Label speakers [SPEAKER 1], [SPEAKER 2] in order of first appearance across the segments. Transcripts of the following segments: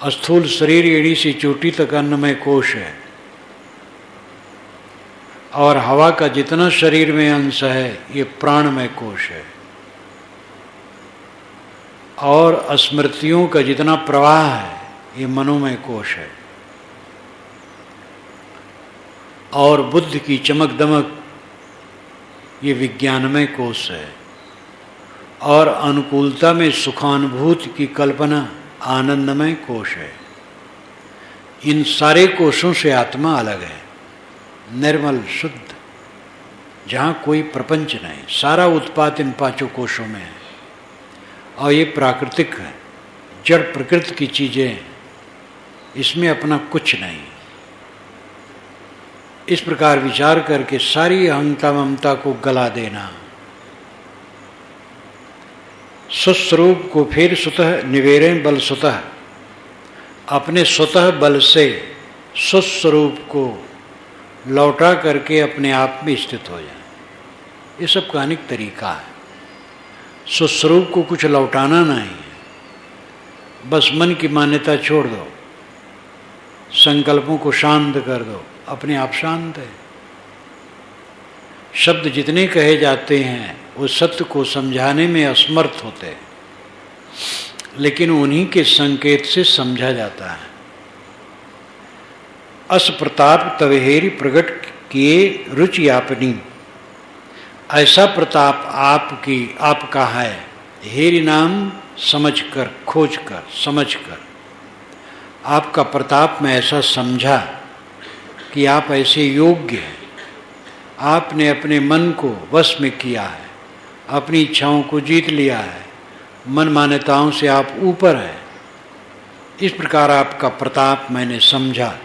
[SPEAKER 1] स्थूल शरीर एड़ी से चोटी तक अन्नमय कोश है, और हवा का जितना शरीर में अंश है ये प्राणमय कोश है, और स्मृतियों का जितना प्रवाह है ये मनोमय कोश है, और बुद्ध की चमक दमक ये विज्ञानमय कोश है, और अनुकूलता में सुखानुभूति की कल्पना आनंदमय कोश है। इन सारे कोशों से आत्मा अलग है, निर्मल शुद्ध, जहाँ कोई प्रपंच नहीं, सारा उत्पाद इन पांचों कोशों में है, और ये प्राकृतिक है, जड़ प्रकृति की चीजें, इसमें अपना कुछ नहीं। इस प्रकार विचार करके सारी अहंता ममता को गला देना, स्वस्वरूप को फिर स्वतः निवेरें बल स्वतः, अपने स्वतः बल से स्वस्वरूप को लौटा करके अपने आप में स्थित हो जाए। ये सब का अनेक तरीका है। स्वस्वरूप को कुछ लौटाना नहीं है, बस मन की मान्यता छोड़ दो, संकल्पों को शांत कर दो, अपने आप शांत है। शब्द जितने कहे जाते हैं वो सत्य को समझाने में असमर्थ होते हैं, लेकिन उन्हीं के संकेत से समझा जाता है। अस प्रताप तवेहेरी प्रकट किए रुचि आपनी, ऐसा प्रताप आपका है, हेरी नाम समझकर, खोजकर, समझकर आपका प्रताप में ऐसा समझा कि आप ऐसे योग्य हैं। आपने अपने मन को वश में किया है, अपनी इच्छाओं को जीत लिया है, मन मान्यताओं से आप ऊपर हैं। इस प्रकार आपका प्रताप मैंने समझा,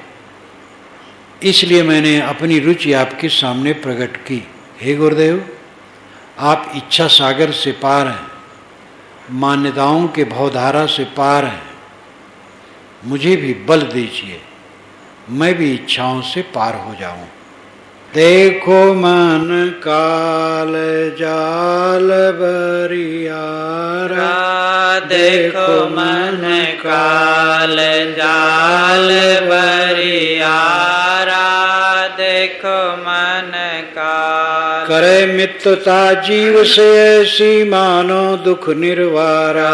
[SPEAKER 1] इसलिए मैंने अपनी रुचि आपके सामने प्रकट की। हे गुरुदेव, आप इच्छा सागर से पार हैं, मान्यताओं के भवधारा से पार हैं, मुझे भी बल दीजिए, मैं भी इच्छाओं से पार हो जाऊं। देखो मन काल जाल बरियारा,
[SPEAKER 2] देखो मन काल जाल बरियारा, देखो मन काल
[SPEAKER 1] करे मित्रता जीव से ऐसी मानो दुख निर्वारा,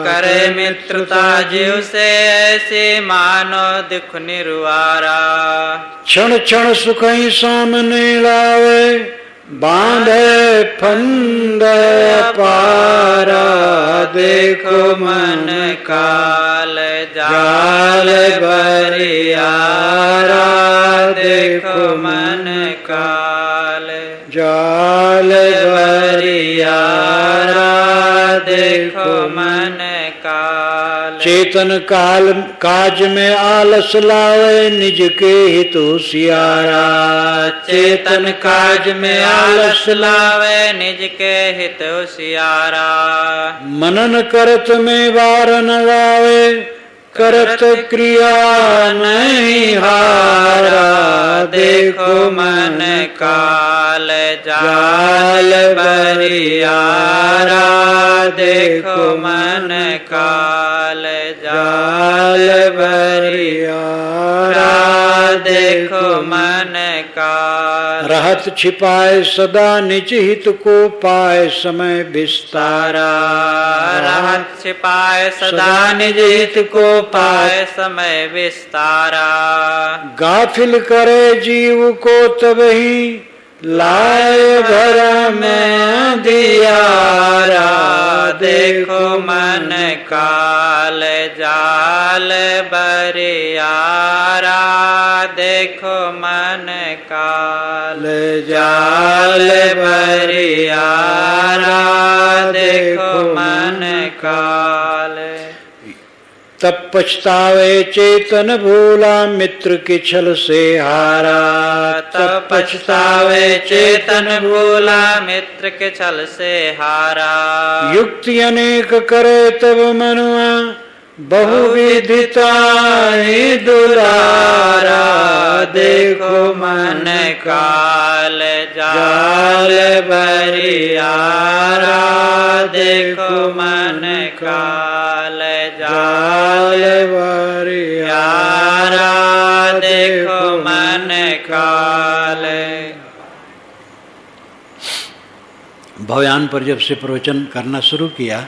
[SPEAKER 2] करे मित्रता जीव से ऐसी मानो दुख निर्वारा।
[SPEAKER 1] क्षण क्षण सुख ही सामने लावे, बांधे फंद पारा,
[SPEAKER 2] देखो मन काल जाल बरियारा, देखो मन काल
[SPEAKER 1] जाल
[SPEAKER 2] बरियारा, देखो मन काल
[SPEAKER 1] चेतन काल काज में आलस लावे, निज के हित होशियारा,
[SPEAKER 2] चेतन काज में आलस लावे, निज के हित होशियारा।
[SPEAKER 1] मनन करत में बार न गावे, करत क्रिया नहीं हारा,
[SPEAKER 2] देखो मन काल जाल बरियारा, देखो मन काल जाल बरियारा, देखो मन काल
[SPEAKER 1] रहत छिपाए सदा निज हित को पाए समय विस्तारा,
[SPEAKER 2] रहत छिपाए सदा निज हित को पाए समय विस्तारा।
[SPEAKER 1] गाफिल करे जीव को तब ही लाए भरा में दियारा,
[SPEAKER 2] देखो मन काल जाल बरियारा, देखो मन काल जाल बरियारा, देखो मन काल
[SPEAKER 1] तब पछतावे चेतन भूला, मित्र के छल से हारा,
[SPEAKER 2] तब पछतावे चेतन भूला, मित्र के छल से हारा।
[SPEAKER 1] युक्ति अनेक करे तब मनुआ, बहुविधिता दुलारा,
[SPEAKER 2] देखो मन काल जाल बरियारा, देखो मन काल जाल
[SPEAKER 1] भवयान पर जब से प्रवचन करना शुरू किया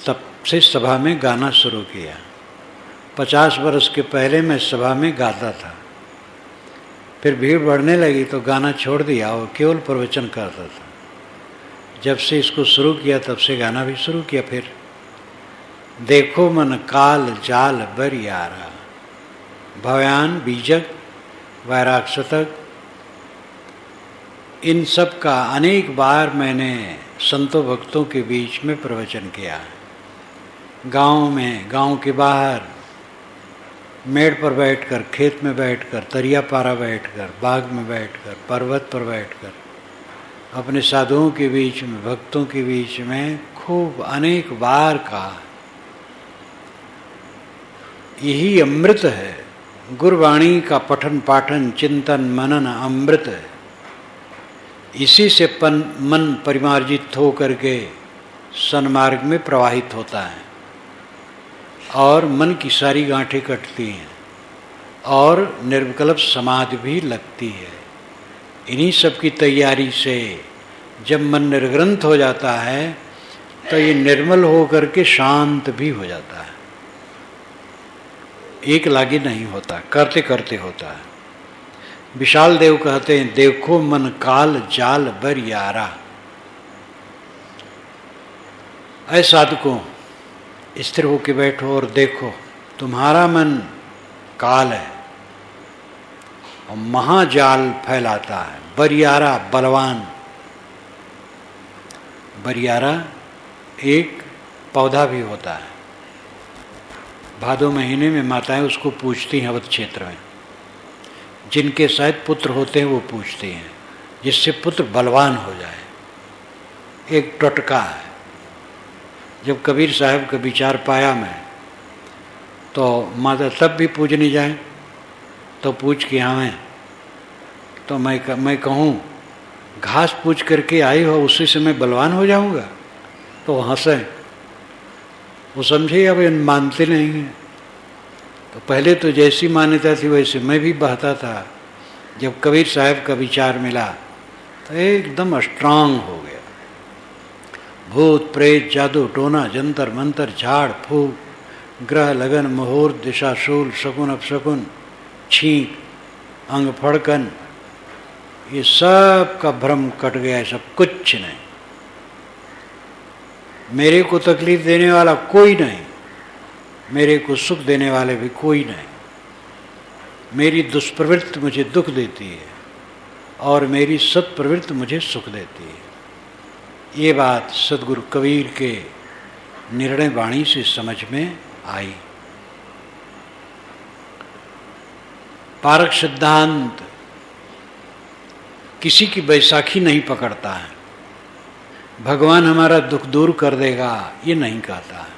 [SPEAKER 1] तब से सभा में गाना शुरू किया। 50 वर्ष के पहले मैं सभा में गाता था, फिर भीड़ बढ़ने लगी तो गाना छोड़ दिया और केवल प्रवचन करता था। जब से इसको शुरू किया तब से गाना भी शुरू किया। फिर देखो मन काल जाल बरियारा, भवयान, बीजक, वैराग शतक, इन सब का अनेक बार मैंने संतों भक्तों के बीच में प्रवचन किया है। गांव में, गांव के बाहर, मेड़ पर बैठकर, खेत में बैठकर, तरिया पारा बैठकर, बाग में बैठकर, पर्वत पर बैठकर, अपने साधुओं के बीच में, भक्तों के बीच में खूब अनेक बार कहा। यही अमृत है। गुरवाणी का पठन पाठन चिंतन मनन अमृत है। इसी से मन परिमार्जित हो करके सन्मार्ग में प्रवाहित होता है और मन की सारी गांठें कटती हैं और निर्विकल्प समाधि भी लगती है। इन्हीं सब की तैयारी से जब मन निर्ग्रंथ हो जाता है तो ये निर्मल हो करके शांत भी हो जाता है। एक लागी नहीं होता, करते करते होता है। विशाल देव कहते हैं, देखो मन काल जाल बरियारा। ऐ साधकों, स्थिर होके बैठो और देखो, तुम्हारा मन काल है और महाजाल फैलाता है। बरियारा, बलवान। बरियारा एक पौधा भी होता है। भादो महीने में माताएं उसको पूजती हैं। अवध क्षेत्र में जिनके शायद पुत्र होते हैं वो पूजते हैं, जिससे पुत्र बलवान हो जाए। एक टोटका है। जब कबीर साहब का विचार पाया मैं, तो माता तब भी पूजने जाए तो पूछ के आवें, तो मैं कहूँ घास पूछ करके आई हो, उसी से मैं बलवान हो जाऊँगा? तो हंसे। वो समझे अब इन मानते नहीं हैं। तो पहले तो जैसी मान्यता थी वैसे मैं भी बहता था। जब कबीर साहब का विचार मिला तो एकदम स्ट्रांग हो गया। भूत प्रेत जादू टोना जंतर मंतर झाड़ फूक ग्रह लगन मुहूर्त दिशा शूल शकुन अपशकुन छींक अंग फड़कन, ये सब का भ्रम कट गया। सब कुछ नहीं। मेरे को तकलीफ देने वाला कोई नहीं, मेरे को सुख देने वाले भी कोई नहीं। मेरी दुष्प्रवृत्ति मुझे दुख देती है और मेरी सत्प्रवृत्ति मुझे सुख देती है। ये बात सदगुरु कबीर के निर्णय वाणी से समझ में आई। पारक सिद्धांत किसी की बैसाखी नहीं पकड़ता है। भगवान हमारा दुख दूर कर देगा ये नहीं कहता है।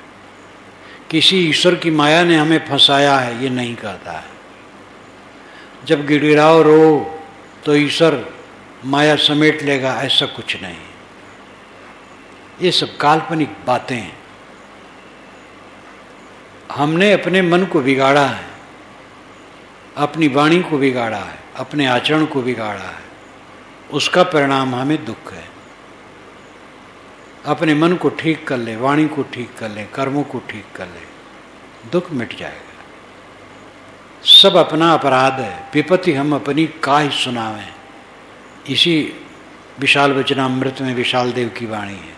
[SPEAKER 1] किसी ईश्वर की माया ने हमें फंसाया है ये नहीं कहता है। जब गिड़गिड़ाओ रो तो ईश्वर माया समेट लेगा, ऐसा कुछ नहीं। ये सब काल्पनिक बातें हैं। हमने अपने मन को बिगाड़ा है, अपनी वाणी को बिगाड़ा है, अपने आचरण को बिगाड़ा है। उसका परिणाम हमें दुख है। अपने मन को ठीक कर ले, वाणी को ठीक कर ले, कर्मों को ठीक कर ले, दुख मिट जाएगा। सब अपना अपराध है। विपत्ति हम अपनी काहे सुनावें। इसी विशाल वचनामृत में विशाल देव की वाणी है।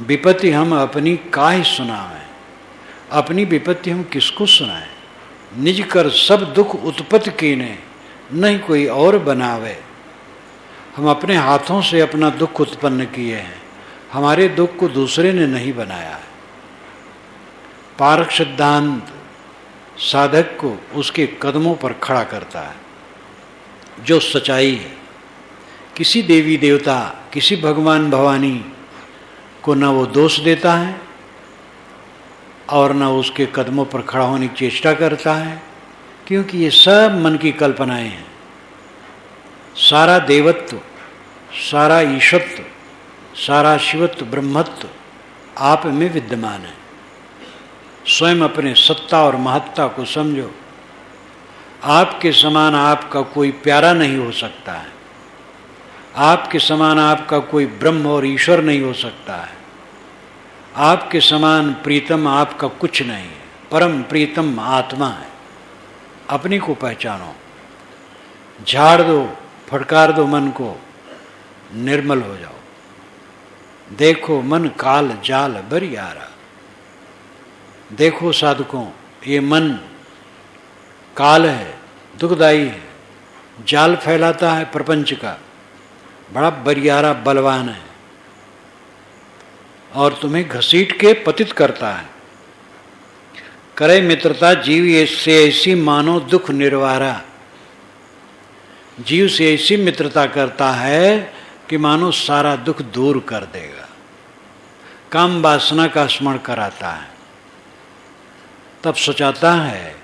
[SPEAKER 1] विपत्ति हम अपनी काहे सुनावें। अपनी विपत्ति हम किसको सुनाएं। निज कर सब दुख उत्पत्ति कीने, नहीं कोई और बनावे। हम अपने हाथों से अपना दुख उत्पन्न किए हैं। हमारे दुख को दूसरे ने नहीं बनाया है। पारक सिद्धांत साधक को उसके कदमों पर खड़ा करता है। जो सच्चाई है, किसी देवी देवता, किसी भगवान भवानी को न वो दोष देता है और न उसके कदमों पर खड़ा होने की चेष्टा करता है, क्योंकि ये सब मन की कल्पनाएं हैं। सारा देवत्व, सारा ईशत्व, सारा शिवत्व, ब्रह्मत्व आप में विद्यमान है। स्वयं अपने सत्ता और महत्ता को समझो। आपके समान आपका कोई प्यारा नहीं हो सकता है। आपके समान आपका कोई ब्रह्म और ईश्वर नहीं हो सकता है। आपके समान प्रीतम आपका कुछ नहीं है। परम प्रीतम आत्मा है। अपनी को पहचानो, झाड़ दो, फटकार दो मन को, निर्मल हो जाओ। देखो मन काल जाल बरियारा। देखो साधकों, ये मन काल है, दुखदाई है, जाल फैलाता है प्रपंच का, बड़ा बरियारा बलवान है और तुम्हें घसीट के पतित करता है। करे मित्रता जीव से ऐसी मानो दुख निर्वारा। जीव से ऐसी मित्रता करता है कि मानो सारा दुख दूर कर देगा। काम वासना का स्मरण कराता है। तब सोचाता है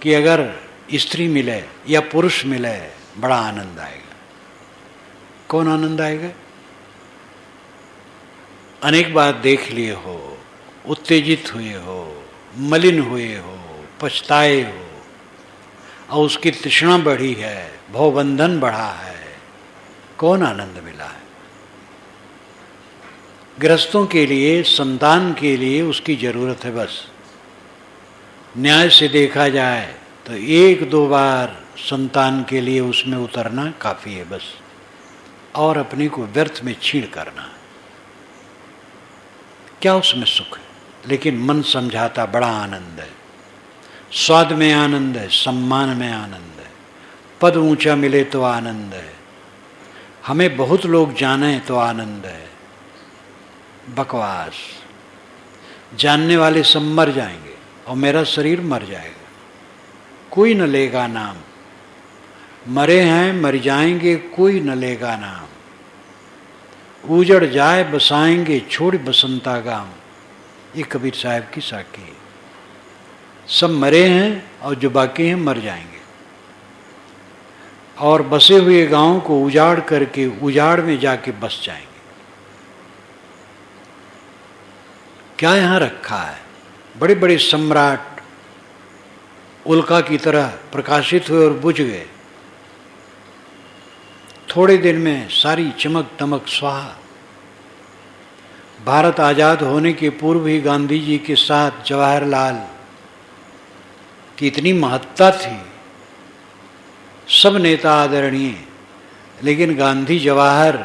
[SPEAKER 1] कि अगर स्त्री मिले या पुरुष मिले बड़ा आनंद आएगा। कौन आनंद आएगा? अनेक बार देख लिए हो, उत्तेजित हुए हो, मलिन हुए हो, पछताए हो और उसकी तृष्णा बढ़ी है, भवबंधन बढ़ा है, कौन आनंद मिला है? गृहस्थों के लिए, संतान के लिए उसकी जरूरत है। बस न्याय से देखा जाए तो एक दो बार संतान के लिए उसमें उतरना काफी है बस, और अपने को व्यर्थ में छीण करना। क्या उसमें सुख है? लेकिन मन समझाता बड़ा आनंद है। स्वाद में आनंद है, सम्मान में आनंद है, पद ऊंचा मिले तो आनंद है, हमें बहुत लोग जाने तो आनंद है। बकवास। जानने वाले सब मर जाएंगे और मेरा शरीर मर जाएगा, कोई न लेगा नाम। मरे हैं मर जाएंगे, कोई न लेगा नाम। उजड़ जाए बसाएंगे, छोड़ बसंता गाम। ये कबीर साहब की साखी। सब मरे हैं और जो बाकी हैं मर जाएंगे, और बसे हुए गांव को उजाड़ करके उजाड़ में जाके बस जाएंगे। क्या यहां रखा है? बड़े बड़े सम्राट उल्का की तरह प्रकाशित हुए और बुझ गए। थोड़े दिन में सारी चमक दमक स्वाहा। भारत आजाद होने के पूर्व ही गांधी जी के साथ जवाहरलाल की इतनी महत्ता थी। सब नेता आदरणीय, लेकिन गांधी जवाहर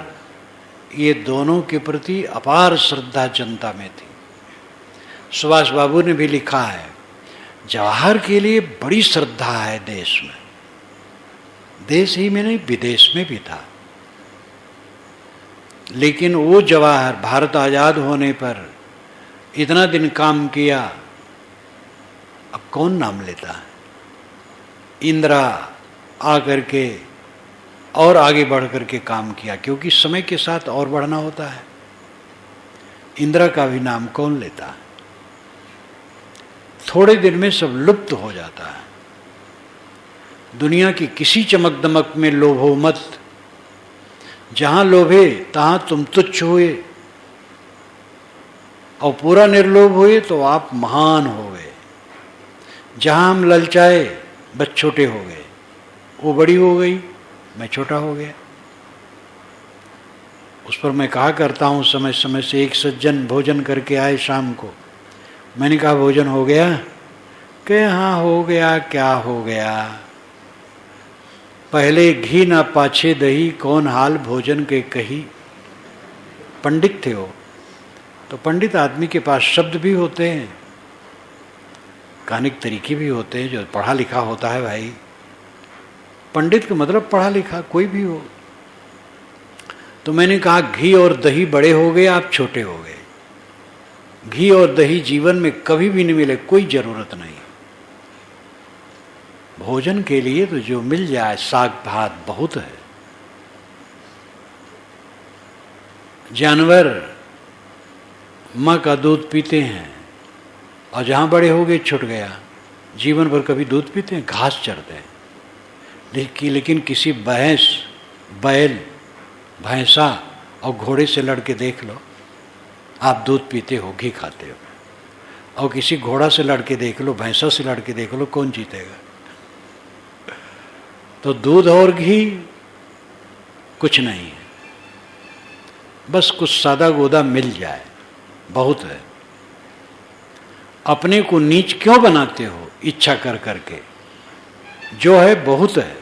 [SPEAKER 1] ये दोनों के प्रति अपार श्रद्धा जनता में थी। सुभाष बाबू ने भी लिखा है, जवाहर के लिए बड़ी श्रद्धा है देश में। देश ही में नहीं, विदेश में भी था। लेकिन वो जवाहर भारत आजाद होने पर इतना दिन काम किया, अब कौन नाम लेता है? इंदिरा आकर के और आगे बढ़ करके काम किया, क्योंकि समय के साथ और बढ़ना होता है। इंदिरा का भी नाम कौन लेता है? थोड़े दिन में सब लुप्त हो जाता है। दुनिया की किसी चमक दमक में लोभो मत। जहां लोभे तहां तुम तुच्छ हुए, और पूरा निर्लोभ हुए तो आप महान हो गए। जहां हम ललचाए बस छोटे हो गए। वो बड़ी हो गई, मैं छोटा हो गया। उस पर मैं कहा करता हूं समय समय से। एक सज्जन भोजन करके आए शाम को। मैंने कहा भोजन हो गया? कि हाँ हो गया। क्या हो गया? पहले घी ना पाछे दही, कौन हाल भोजन के कही। पंडित थे वो। तो पंडित आदमी के पास शब्द भी होते हैं, कहने के तरीके भी होते हैं। जो पढ़ा लिखा होता है भाई, पंडित का मतलब पढ़ा लिखा कोई भी हो। तो मैंने कहा घी और दही बड़े हो गए, आप छोटे हो गए। घी और दही जीवन में कभी भी नहीं मिले, कोई जरूरत नहीं। भोजन के लिए तो जो मिल जाए, साग भात बहुत है। जानवर माँ का दूध पीते हैं और जहाँ बड़े हो गए छूट गया। जीवन भर कभी दूध पीते हैं? घास चरते हैं। लेकिन किसी भैंस, बैल, भैंसा और घोड़े से लड़के देख लो, आप दूध पीते हो, घी खाते हो। और किसी घोड़ा से लड़के देख लो, भैंसा से लड़के देख लो, कौन जीतेगा? तो दूध और घी कुछ नहीं है। बस कुछ सादा गोदा मिल जाए बहुत है। अपने को नीच क्यों बनाते हो इच्छा कर करके? जो है बहुत है।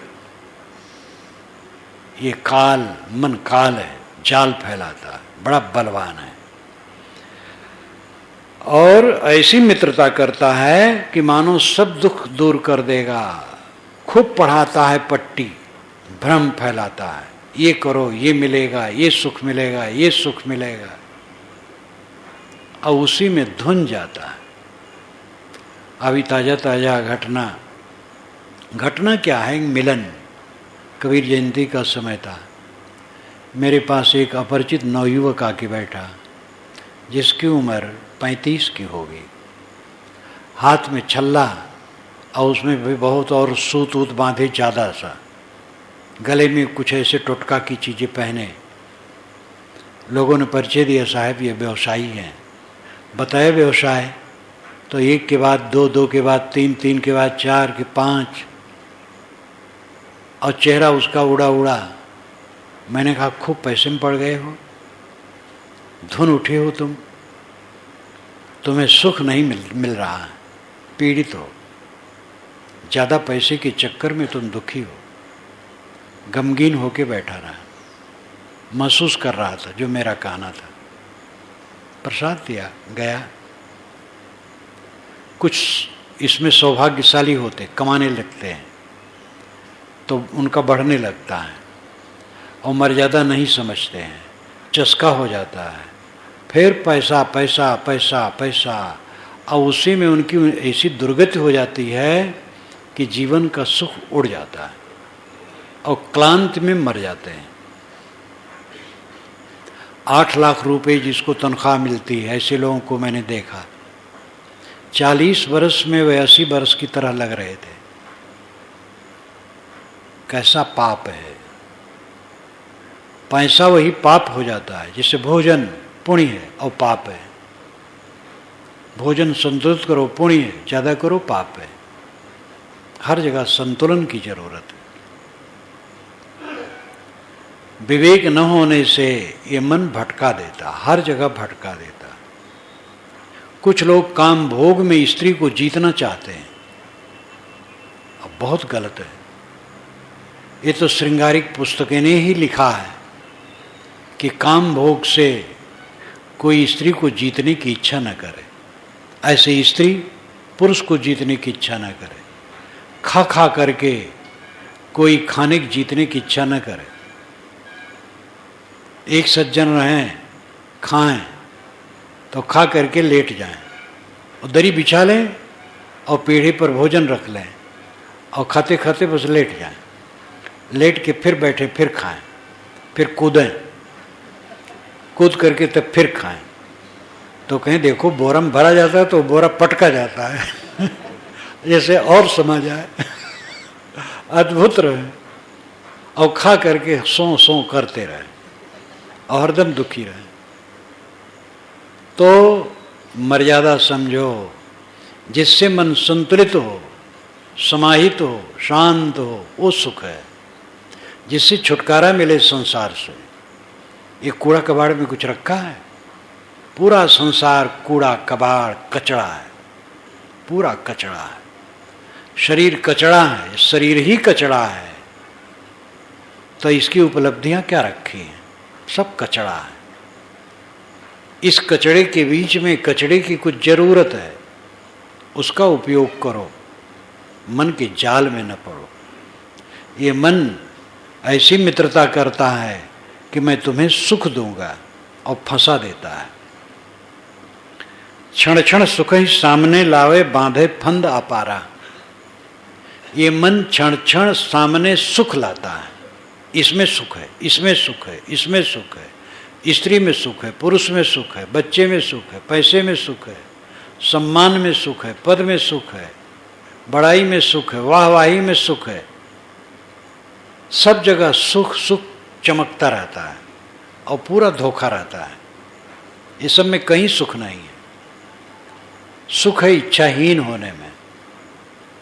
[SPEAKER 1] ये काल, मन काल है, जाल फैलाता है, बड़ा बलवान है और ऐसी मित्रता करता है कि मानो सब दुख दूर कर देगा। खूब पढ़ाता है पट्टी, भ्रम फैलाता है, ये करो ये मिलेगा, ये सुख मिलेगा, ये सुख मिलेगा, और उसी में धुन जाता है। अभी ताजा ताजा घटना क्या है? मिलन, कबीर जयंती का समय था। मेरे पास एक अपरिचित नवयुवक आके बैठा जिसकी उम्र 35 की होगी, हाथ में छल्ला और उसमें भी बहुत और सूत ऊत बांधे ज़्यादा सा, गले में कुछ ऐसे टोटका की चीज़ें पहने। लोगों ने परिचय दिया, साहब ये व्यवसायी हैं। बताया व्यवसाय, तो एक के बाद दो, दो के बाद तीन, तीन के बाद चार के पाँच, और चेहरा उसका उड़ा उड़ा। मैंने कहा खूब पैसे में पड़ गए हो, धुन उठे हो तुम, तुम्हें सुख नहीं मिल रहा है, पीड़ित हो, ज़्यादा पैसे के चक्कर में तुम दुखी हो। गमगीन होके बैठा रहा, महसूस कर रहा था जो मेरा कहना था। प्रसाद दिया, गया। कुछ इसमें सौभाग्यशाली होते, कमाने लगते हैं तो उनका बढ़ने लगता है और मर्यादा नहीं समझते हैं, चस्का हो जाता है, फिर पैसा पैसा पैसा पैसा, और उसी में उनकी ऐसी दुर्गति हो जाती है कि जीवन का सुख उड़ जाता है और क्लांत में मर जाते हैं। 8 लाख रुपए जिसको तनख्वाह मिलती है, ऐसे लोगों को मैंने देखा। 40 वर्ष में वे 80 वर्ष की तरह लग रहे थे। कैसा पाप है! पैसा वही पाप हो जाता है, जिससे भोजन पुण्य है और पाप है। भोजन संतुलित करो पुण्य है, ज़्यादा करो पाप है। हर जगह संतुलन की जरूरत है। विवेक न होने से ये मन भटका देता, हर जगह भटका देता। कुछ लोग काम भोग में स्त्री को जीतना चाहते हैं, अब बहुत गलत है। ये तो श्रृंगारिक पुस्तकें ने ही लिखा है कि काम भोग से कोई स्त्री को जीतने की इच्छा न करे, ऐसे स्त्री पुरुष को जीतने की इच्छा न करे, खा खा करके कोई खाने की जीतने की इच्छा न करे। एक सज्जन रहें, खाएं तो खा करके लेट जाएं और दरी बिछा लें और पीढ़ी पर भोजन रख लें और खाते खाते बस लेट जाएं, लेट के फिर बैठे, फिर खाएं, फिर कूदें, कूद करके तब फिर खाएं। तो कहें देखो बोरा में भरा जाता है तो बोरा पटका जाता है जैसे और समा जाए अद्भुत रहे और खा करके सो सो करते रहे और हरदम दुखी रहे। तो मर्यादा समझो, जिससे मन संतुलित हो, समाहित हो, शांत हो, वो सुख है, जिससे छुटकारा मिले संसार से। ये कूड़ा कबाड़ में कुछ रखा है? पूरा संसार कूड़ा कबाड़ कचड़ा है, पूरा कचड़ा है। शरीर कचड़ा है, शरीर ही कचड़ा है, तो इसकी उपलब्धियां क्या रखी हैं? सब कचड़ा है। इस कचड़े के बीच में कचड़े की कुछ जरूरत है, उसका उपयोग करो, मन के जाल में न पड़ो। ये मन ऐसी मित्रता करता है कि मैं तुम्हें सुख दूंगा और फंसा देता है। क्षण क्षण सुख ही सामने लावे, बांधे फंद अपारा। ये मन क्षण क्षण सामने सुख लाता है। इसमें सुख है, इसमें सुख है, इसमें सुख है, स्त्री में सुख है, पुरुष में सुख है, बच्चे में सुख है, पैसे में सुख है, सम्मान में सुख है, पद में सुख है, बड़ाई में सुख है, वाहवाही में सुख है। सब जगह सुख सुख चमकता रहता है और पूरा धोखा रहता है। ये सब में कहीं सुख नहीं है। सुख है इच्छाहीन होने में,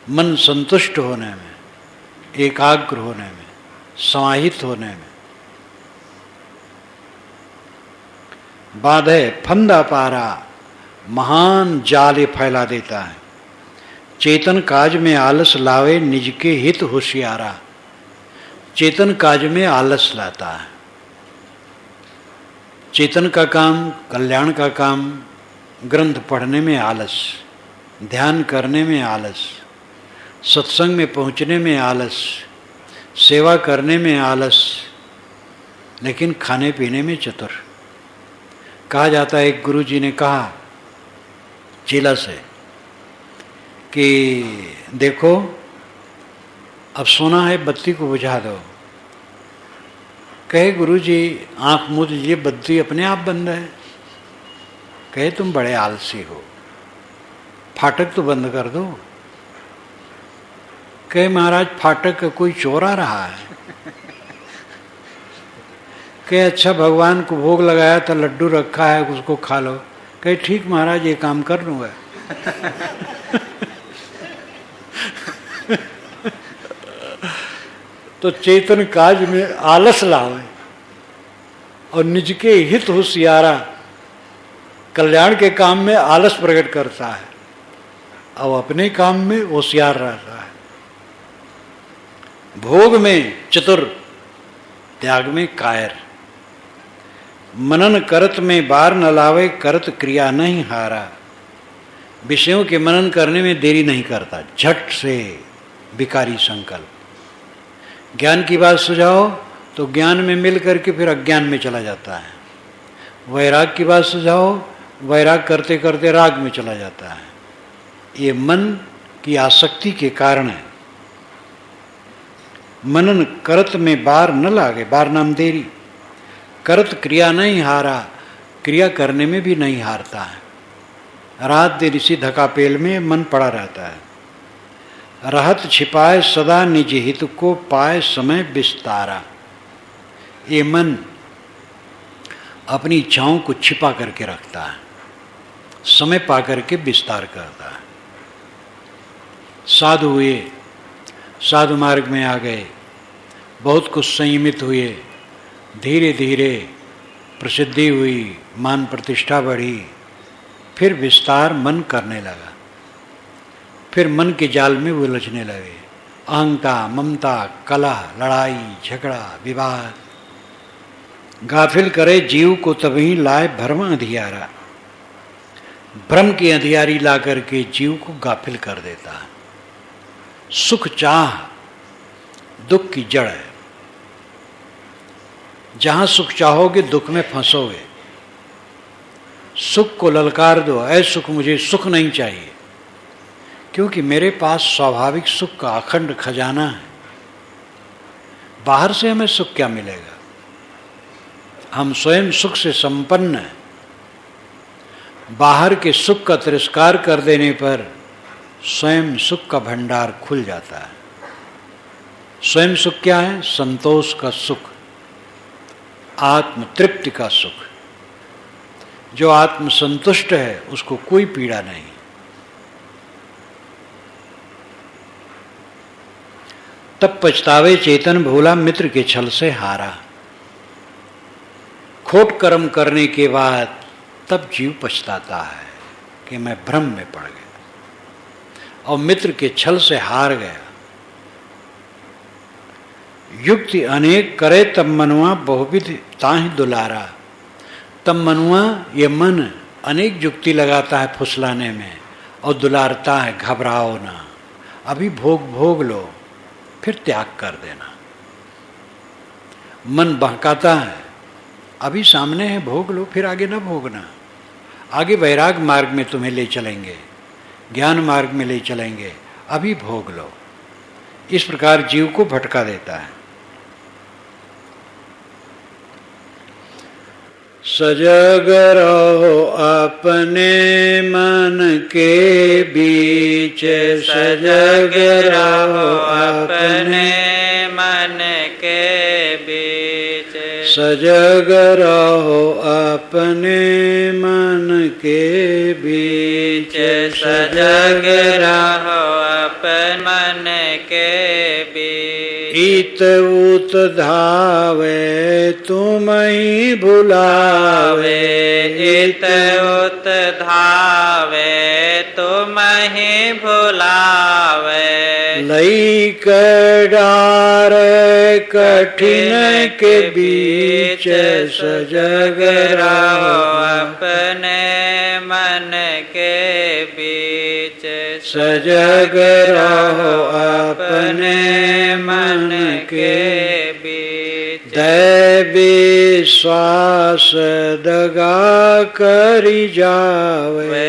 [SPEAKER 1] मन संतुष्ट होने में, एकाग्र होने में, समाहित होने में। बांधे फंदा पारा, महान जाल ये फैला देता है। चेतन काज में आलस लावे, निज के हित होशियारा। चेतन काज में आलस लाता है। चेतन का काम, कल्याण का काम, ग्रंथ पढ़ने में आलस, ध्यान करने में आलस, सत्संग में पहुंचने में आलस, सेवा करने में आलस, लेकिन खाने पीने में चतुर। कहा जाता है, एक गुरु जी ने कहा चेला से कि देखो अब सोना है, बत्ती को बुझा दो। कहे गुरु जी आंख मूंद लीजिए, बत्ती अपने आप बंद है। कहे तुम बड़े आलसी हो, फाटक तो बंद कर दो। कहे महाराज फाटक का कोई चोर आ रहा है। कहे अच्छा भगवान को भोग लगाया था, लड्डू रखा है, उसको खा लो। कहे ठीक महाराज ये काम कर लूंगा। तो चेतन काज में आलस लावे और निज के हित होशियारा, कल्याण के काम में आलस प्रकट करता है और अपने काम में होशियार रहता है। भोग में चतुर, त्याग में कायर। मनन करत में बार न लावे, करत क्रिया नहीं हारा। विषयों के मनन करने में देरी नहीं करता, झट से विकारी संकल्प। ज्ञान की बात सुझाओ तो ज्ञान में मिल करके फिर अज्ञान में चला जाता है। वैराग की बात सुझाओ, वैराग करते करते राग में चला जाता है। ये मन की आसक्ति के कारण है। मनन करत में बार न लागे, बार नाम देरी। करत क्रिया नहीं हारा, क्रिया करने में भी नहीं हारता है। रात दिन इसी धकापेल में मन पड़ा रहता है। रहत छिपाए सदा निज हित को, पाए समय विस्तारा। ये मन अपनी इच्छाओं को छिपा करके रखता है, समय पा करके विस्तार करता है। साधु हुए, साधु मार्ग में आ गए, बहुत कुछ संयमित हुए, धीरे धीरे प्रसिद्धि हुई, मान प्रतिष्ठा बढ़ी, फिर विस्तार मन करने लगा। फिर मन के जाल में उलझने लगे। अहंता, ममता, कलह, लड़ाई, झगड़ा, विवाद। गाफिल करे जीव को तभी लाए भ्रम अंधियारा। भ्रम की अंधियारी ला करके जीव को गाफिल कर देता है। सुख चाह दुख की जड़ है। जहां सुख चाहोगे दुख में फंसोगे। सुख को ललकार दो, ऐ सुख मुझे सुख नहीं चाहिए, क्योंकि मेरे पास स्वाभाविक सुख का अखंड खजाना है। बाहर से हमें सुख क्या मिलेगा? हम स्वयं सुख से संपन्न हैं। बाहर के सुख का तिरस्कार कर देने पर स्वयं सुख का भंडार खुल जाता है। स्वयं सुख क्या है? संतोष का सुख, आत्म तृप्ति का सुख। जो आत्म संतुष्ट है उसको कोई पीड़ा नहीं। तब पछतावे चेतन भोला, मित्र के छल से हारा। खोट कर्म करने के बाद तब जीव पछताता है कि मैं भ्रम में पड़ गया और मित्र के छल से हार गया। युक्ति अनेक करे तब मनुआ, बहुविध ताहि दुलारा। तब मनुआ, ये मन अनेक युक्ति लगाता है फुसलाने में और दुलारता है, घबराओ ना, अभी भोग लो, फिर त्याग कर देना। मन बहकाता है, अभी सामने है, भोग लो, फिर आगे ना भोगना। आगे वैराग मार्ग में तुम्हें ले चलेंगे, ज्ञान मार्ग में ले चलेंगे, अभी भोग लो। इस प्रकार जीव को भटका देता है। सजग रहो अपने मन के बीच,
[SPEAKER 2] सजग रहो अपने मन के बीच।
[SPEAKER 1] सजग रहो अपने मन के बीच।
[SPEAKER 2] सजग रहो अपने मन के बीच।
[SPEAKER 1] इत उत धावे तुम ही भुलावे,
[SPEAKER 2] इत उत धावे तुम ही भुलावे,
[SPEAKER 1] लई डार कठिन के बीच सजग रहो,
[SPEAKER 2] अपने मन के बीच
[SPEAKER 1] सजग रहो अपने मन के
[SPEAKER 2] बीच,
[SPEAKER 1] दैवी श्वास दगा करी जावे,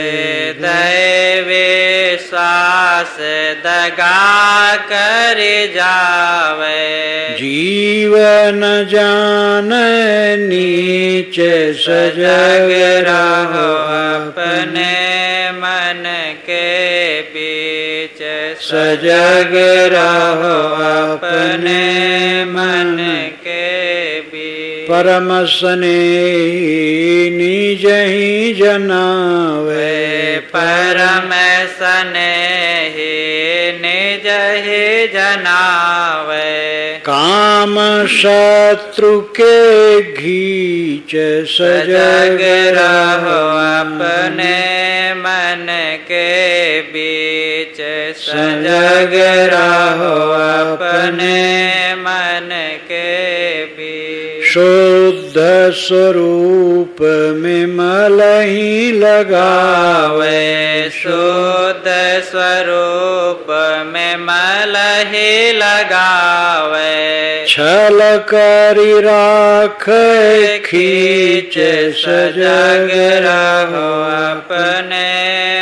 [SPEAKER 2] दैवी श्वास दगा कर जावे, जीवन
[SPEAKER 1] जान नीच
[SPEAKER 2] सजग रहो अपने मन के बीच,
[SPEAKER 1] सजग रहो
[SPEAKER 2] अपने मन के बीच,
[SPEAKER 1] परम स्नेही निज ही जनावे,
[SPEAKER 2] परम स्नेही निज ही जनावे,
[SPEAKER 1] काम शत्रु के घीच सजग
[SPEAKER 2] रहो अपने मन के बीच, सजग रहो अपने मन के बीच,
[SPEAKER 1] शुद्ध स्वरूप में मल ही लगावे,
[SPEAKER 2] शुद्ध स्वरूप में मल ही लगावे,
[SPEAKER 1] छल करी राख खींच सजग
[SPEAKER 2] रहो अपने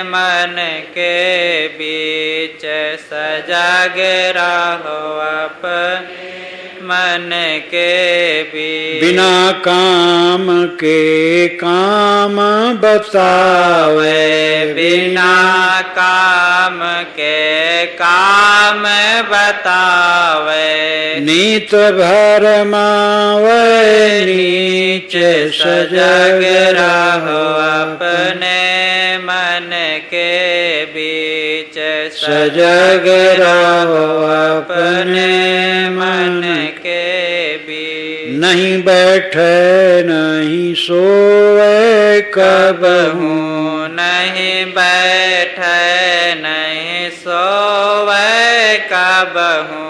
[SPEAKER 2] मन के बीच, सजग रहो अपने मन के बीच,
[SPEAKER 1] बिना काम के काम बतावे,
[SPEAKER 2] बिना काम के काम बतावे,
[SPEAKER 1] नीत भरमावे नीच सजग
[SPEAKER 2] रहो अपने मन के बीच,
[SPEAKER 1] सजग रहो अपने
[SPEAKER 2] मन के बीच,
[SPEAKER 1] नहीं बैठे नहीं सोए कबहू,
[SPEAKER 2] नहीं बैठे नहीं सोवे कबहू,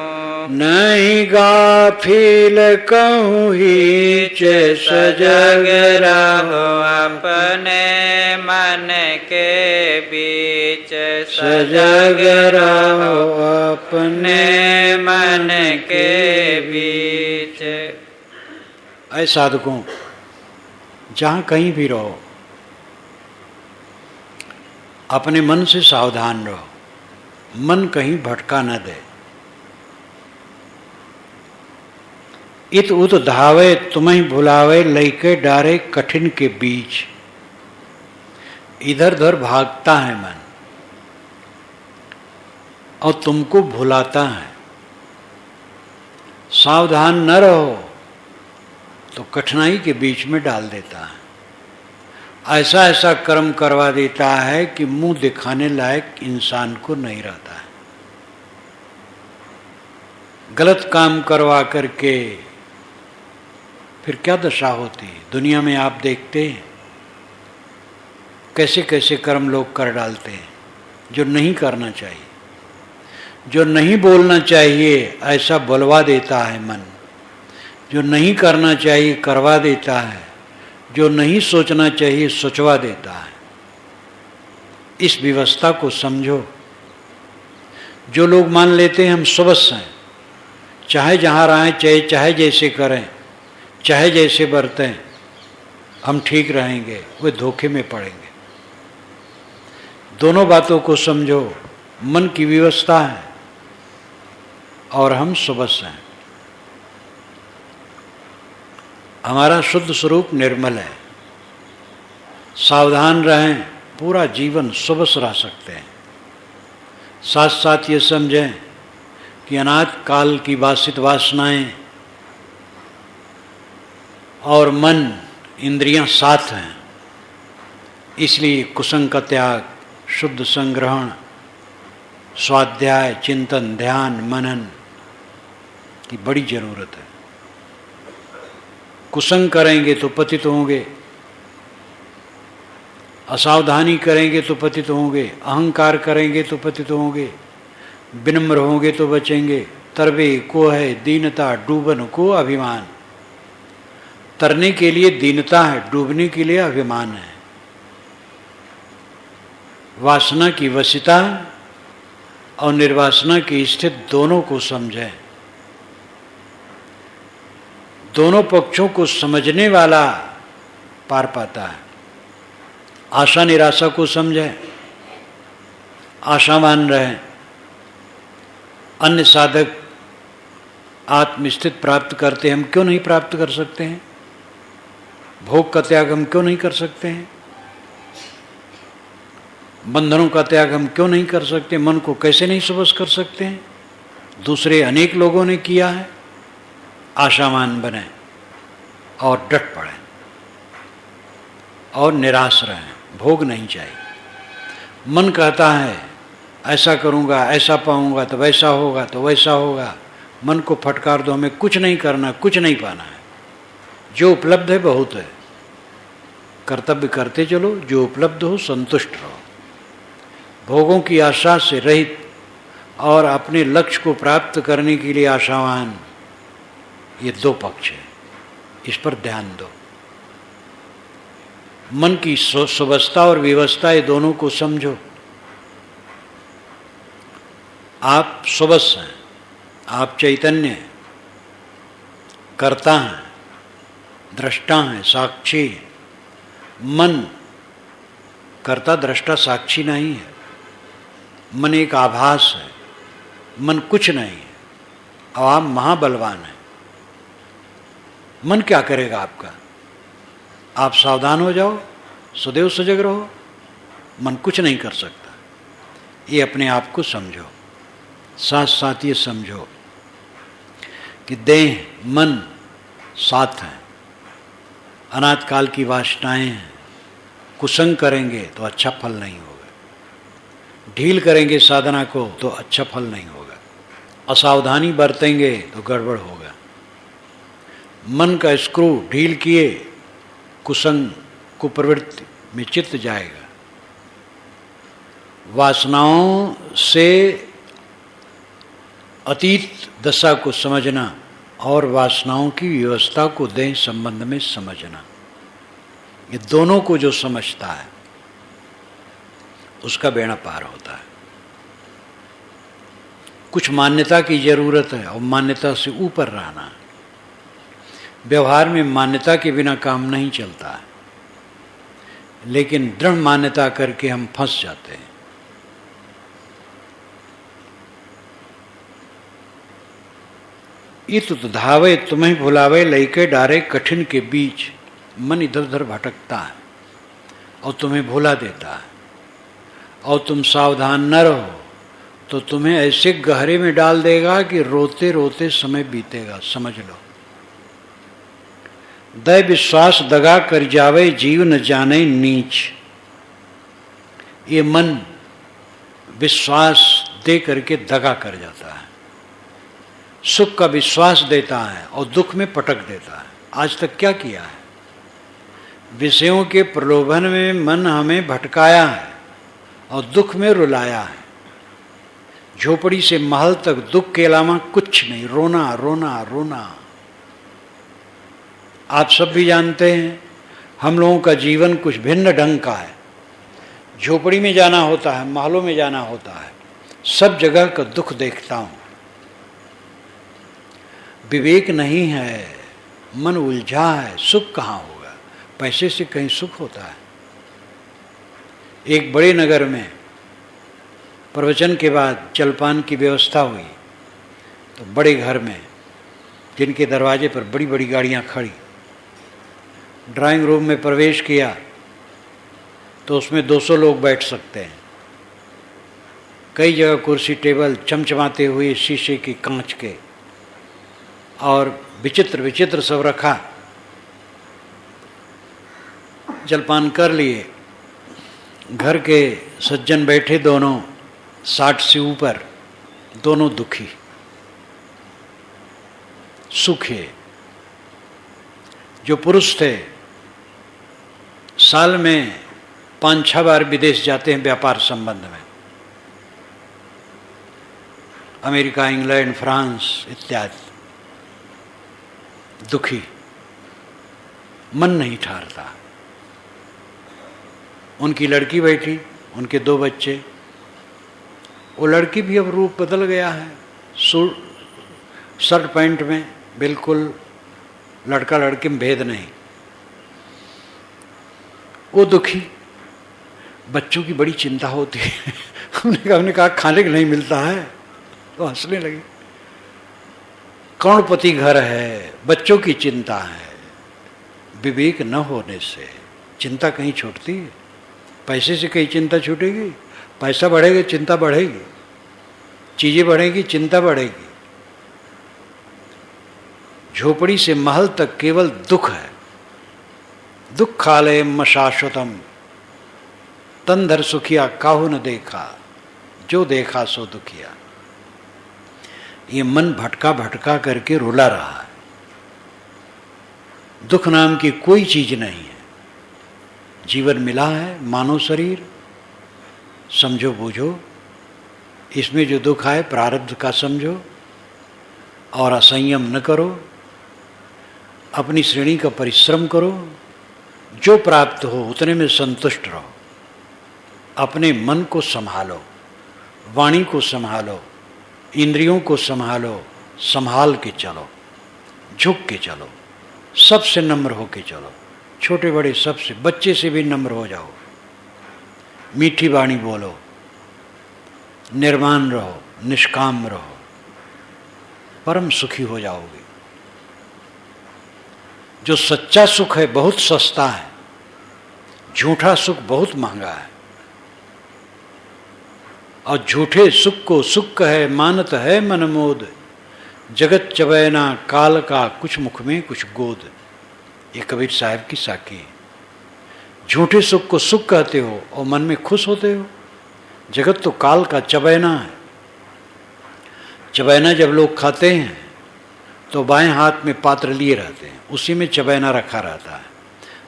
[SPEAKER 1] नहीं गाफिल कहूँ हीच सजग
[SPEAKER 2] रहो अपने मन के बीच,
[SPEAKER 1] सजग रहो अपने
[SPEAKER 2] मन के बीच।
[SPEAKER 1] ऐ साधकों, जहाँ कहीं भी रहो अपने मन से सावधान रहो, मन कहीं भटका न दे। इत उत धावे तुम्हें भुलावे, लइके डारे कठिन के बीच। इधर उधर भागता है मन और तुमको भुलाता है। सावधान न रहो तो कठिनाई के बीच में डाल देता है। ऐसा ऐसा कर्म करवा देता है कि मुंह दिखाने लायक इंसान को नहीं रहता है। गलत काम करवा करके फिर क्या दशा होती है। दुनिया में आप देखते हैं कैसे कैसे कर्म लोग कर डालते हैं जो नहीं करना चाहिए। जो नहीं बोलना चाहिए ऐसा बुलवा देता है मन, जो नहीं करना चाहिए करवा देता है, जो नहीं सोचना चाहिए सोचवा देता है। इस व्यवस्था को समझो। जो लोग मान लेते हैं हम स्वस्थ हैं, चाहे जहाँ रहें, चाहे जैसे करें, चाहे जैसे बरतें, हम ठीक रहेंगे, वे धोखे में पड़ेंगे। दोनों बातों को समझो। मन की व्यवस्था है और हम स्वस्थ हैं। हमारा शुद्ध स्वरूप निर्मल है। सावधान रहें, पूरा जीवन स्वस्थ रह सकते हैं। साथ साथ ये समझें कि अनाथ काल की वासित वासनाएं और मन इंद्रियां साथ हैं। इसलिए कुसंग का त्याग, शुद्ध संग्रहण, स्वाध्याय, चिंतन, ध्यान, मनन की बड़ी जरूरत है। कुसंग करेंगे तो पतित होंगे, असावधानी करेंगे तो पतित होंगे, अहंकार करेंगे तो पतित होंगे, विनम्र होंगे तो बचेंगे। तरवे को है दीनता, डूबन को अभिमान। तरने के लिए दीनता है, डूबने के लिए अभिमान है। वासना की वशिता और निर्वासना की स्थिति दोनों को समझें। दोनों पक्षों को समझने वाला पार पाता है। आशा निराशा को समझें, आशावान रहें। अन्य साधक आत्मस्थिति प्राप्त करते हैं, हम क्यों नहीं प्राप्त कर सकते हैं? भोग का त्याग हम क्यों नहीं कर सकते हैं? बंधनों का त्याग हम क्यों नहीं कर सकते? मन को कैसे नहीं सुबस कर सकते हैं? दूसरे अनेक लोगों ने किया है। आशावान बने और डट पड़े और निराश रहें। भोग नहीं चाहिए। मन कहता है ऐसा करूँगा, ऐसा पाऊँगा तो वैसा होगा, तो वैसा होगा। मन को फटकार दो, हमें कुछ नहीं करना, कुछ नहीं पाना है। जो उपलब्ध है बहुत है। कर्तव्य करते चलो, जो उपलब्ध हो संतुष्ट रहो। भोगों की आशा से रहित और अपने लक्ष्य को प्राप्त करने के लिए आशावान, ये दो पक्ष है। इस पर ध्यान दो। मन की सुवस्था और विवस्था, ये दोनों को समझो। आप सुवस्थ हैं, आप चैतन्य हैं, कर्ता हैं, दृष्टा हैं, साक्षी। मन कर्ता दृष्टा साक्षी नहीं है। मन एक आभास है। मन कुछ नहीं है। और आप महाबलवान हैं। मन क्या करेगा आपका? आप सावधान हो जाओ, सदैव सजग रहो। मन कुछ नहीं कर सकता। ये अपने आप को समझो। साथ साथ ये समझो कि देह मन साथ हैं। अनाथ काल की वासनाएं हैं। कुसंग करेंगे तो अच्छा फल नहीं होगा। ढील करेंगे साधना को तो अच्छा फल नहीं होगा। असावधानी बरतेंगे तो गड़बड़ होगा। मन का स्क्रू ढील किए कुसंग कुप्रवृत्ति में चित्त जाएगा। वासनाओं से अतीत दशा को समझना और वासनाओं की व्यवस्था को देह संबंध में समझना, ये दोनों को जो समझता है उसका बेड़ा पार होता है। कुछ मान्यता की जरूरत है और मान्यता से ऊपर रहना। व्यवहार में मान्यता के बिना काम नहीं चलता है, लेकिन दृढ़ मान्यता करके हम फंस जाते हैं। इत तो धावे तुम्हें भुलावे, लइके डारे कठिन के बीच। मन इधर उधर भटकता है और तुम्हें भुला देता है, और तुम सावधान न रहो तो तुम्हें ऐसे गहरे में डाल देगा कि रोते रोते समय बीतेगा। समझ लो। दय विश्वास दगा कर जावे, जीव न जाने नीच। ये मन विश्वास दे करके दगा कर जाता है। सुख का विश्वास देता है और दुख में पटक देता है। आज तक क्या किया है? विषयों के प्रलोभन में मन हमें भटकाया है और दुख में रुलाया है। झोपड़ी से महल तक दुख के अलावा कुछ नहीं। रोना रोना रोना। आप सब भी जानते हैं हम लोगों का जीवन कुछ भिन्न ढंग का है। झोपड़ी में जाना होता है, महलों में जाना होता है, सब जगह का दुख देखता हूं। विवेक नहीं है, मन उलझा है। सुख कहाँ होगा? पैसे से कहीं सुख होता है? एक बड़े नगर में प्रवचन के बाद जलपान की व्यवस्था हुई, तो बड़े घर में जिनके दरवाजे पर बड़ी बड़ी गाड़ियां खड़ी, ड्राइंग रूम में प्रवेश किया तो उसमें 200 लोग बैठ सकते हैं। कई जगह कुर्सी टेबल चमचमाते हुए शीशे के कांच के और विचित्र विचित्र सब रखा। जलपान कर लिए। घर के सज्जन बैठे दोनों 60 से ऊपर, दोनों दुखी। सुख है। जो पुरुष थे साल में 5-6 बार विदेश जाते हैं व्यापार संबंध में, अमेरिका, इंग्लैंड, फ्रांस इत्यादि, दुखी, मन नहीं ठहरता। उनकी लड़की बैठी, उनके 2 बच्चे, वो लड़की भी अब रूप बदल गया है, शर्ट पैंट में, बिल्कुल लड़का लड़की में भेद नहीं। वो दुखी, बच्चों की बड़ी चिंता होती है। हमने कहा खाने को नहीं मिलता है, तो हंसने लगे। करोड़पति घर है, बच्चों की चिंता है। विवेक न होने से चिंता कहीं छूटती है? पैसे से कहीं चिंता छूटेगी? पैसा बढ़ेगा चिंता बढ़ेगी, चीजें बढ़ेगी चिंता बढ़ेगी। झोपड़ी से महल तक केवल दुख है। दुखालयम शाश्वतम तंधर सुखिया काहू न देखा, जो देखा सो दुखिया। ये मन भटका भटका करके रुला रहा है। दुख नाम की कोई चीज नहीं है। जीवन मिला है, मानव शरीर, समझो बूझो, इसमें जो दुख आए प्रारब्ध का समझो और असंयम न करो, अपनी श्रेणी का परिश्रम करो, जो प्राप्त हो उतने में संतुष्ट रहो। अपने मन को संभालो, वाणी को संभालो, इंद्रियों को संभालो, संभाल के चलो, झुक के चलो, सबसे नम्र होके चलो, छोटे बड़े सबसे, बच्चे से भी नम्र हो जाओ, मीठी वाणी बोलो, निर्माण रहो, निष्काम रहो, परम सुखी हो जाओगे। जो सच्चा सुख है बहुत सस्ता है, झूठा सुख बहुत महंगा है। और झूठे सुख को सुख है मानत है मनमोद, जगत चबैना काल का कुछ मुख में कुछ गोद। ये कबीर साहब की साखी है। झूठे सुख को सुख कहते हो और मन में खुश होते हो। जगत तो काल का चबैना है। चबैना जब लोग खाते हैं तो बाएं हाथ में पात्र लिए रहते हैं, उसी में चबैना रखा रहता है,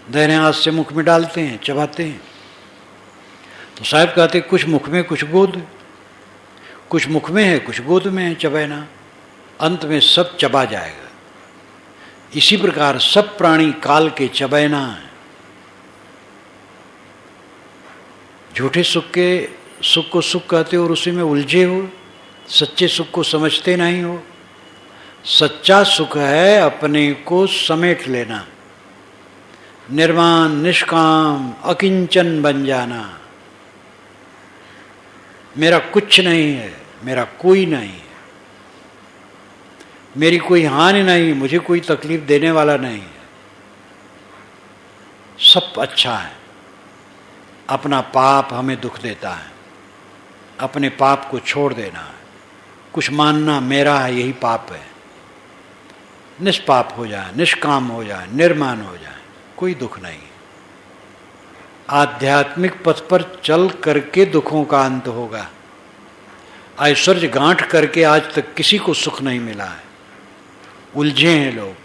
[SPEAKER 1] दाहिने हाथ से मुख में डालते हैं, चबाते हैं। तो साहब कहते कुछ मुख में कुछ गोद, कुछ मुख में है कुछ गोद में है चबैना, अंत में सब चबा जाएगा। इसी प्रकार सब प्राणी काल के चबैना है। झूठे सुख को सुख कहते हो और उसी में उलझे हो, सच्चे सुख को समझते नहीं हो। सच्चा सुख है अपने को समेट लेना, निर्वाण निष्काम अकिंचन बन जाना। मेरा कुछ नहीं है, मेरा कोई नहीं है, मेरी कोई हानि नहीं, मुझे कोई तकलीफ देने वाला नहीं है, सब अच्छा है। अपना पाप हमें दुख देता है, अपने पाप को छोड़ देना है। कुछ मानना मेरा है यही पाप है। निष्पाप हो जाए, निष्काम हो जाए, निर्माण हो जाए, कोई दुख नहीं। आध्यात्मिक पथ पर चल करके दुखों का अंत होगा। ऐश्वर्य गांठ करके आज तक किसी को सुख नहीं मिला है। उलझे हैं लोग,